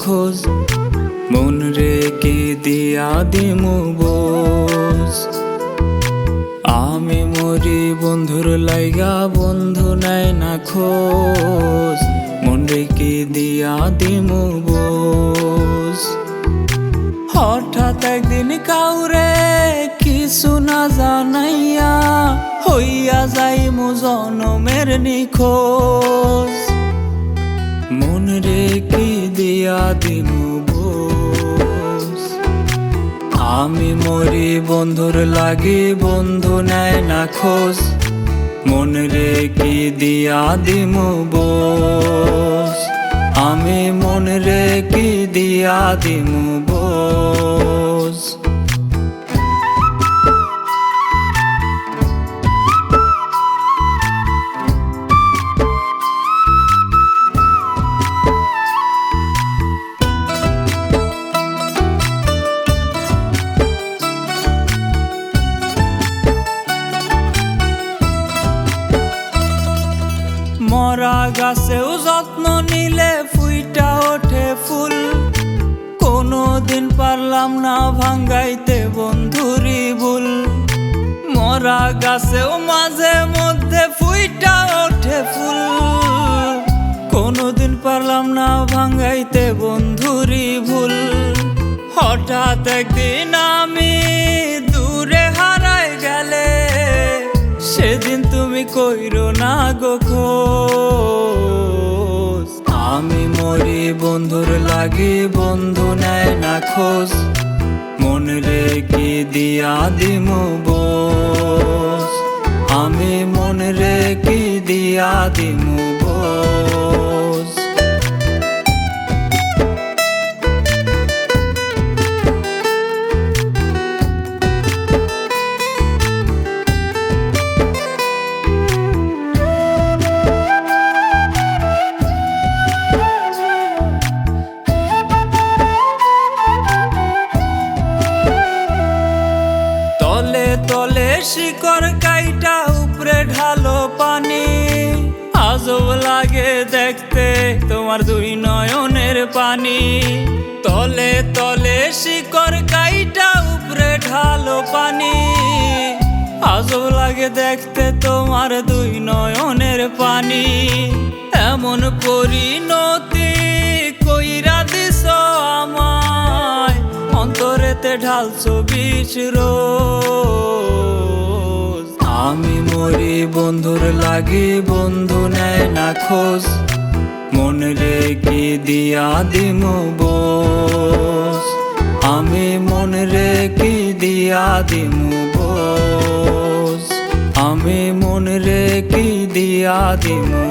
খোঁজ, মন রেখে দিয়া দিমু বোঝ। আমি মরি বন্ধুর লাইগা, বন্ধু নেয় না খোঁজ, মন রেখে দিয়া দিমু বোঝ। হঠাৎ একদিন কাউরে কিছু না জানাইয়া হইয়া যাইমু জনমের নিখোঁজ, মন রেখে দিয়া দিমু বোঝ। আমি মরি বন্ধুর লাগি, বন্ধু নেয় না খোঁজ, মন রেখে দিয়া দিমু বোঝ। আমি মন রেখে দিয়া দিমু বোঝ। মরা গাছেও যত্ন নিলে ফুইটা ওঠে ফুল, কোনদিন পারলাম না ভাঙ্গাইতে বন্ধুরি ভুল। মরা গাছেও মাঝে মধ্যে ফুইটা ওঠে ফুল, কোনদিন পারলাম না ভাঙ্গাইতে বন্ধুরি ভুল। হঠাৎ একদিন আমি দূরে হারাই গেলে, সেদিন তুমি কইরো না গো খোঁজ। আমি মরি বন্ধুর লাগি, বন্ধু নেয় না খোঁজ, মন রেখে দিয়া দিমু বোঝ। আমি মন রেখে দিয়া দিমু বোঝ। তলে তলে শিকড় কাইটা উপরে ঢালো পানি, আজব লাগে দেখতে তোমার দুই নয়নের পানি। তলে তলে শিকড় কাইটা উপরে ঢালো পানি, আজব লাগে দেখতে তোমার দুই নয়নের পানি। এমন পরিণতি কইরা দিছ আমায়, অন্তরেতে ঢালছো বিষ রোজ। আমি মরি বন্ধুর লাগি, বন্ধু নেয় না খোঁজ, মন রেখে দিয়া দিমু বোঝ। আমি মন রেখে দিয়া দিমু বোঝ। আমি মন রেখে দিয়া দিমু।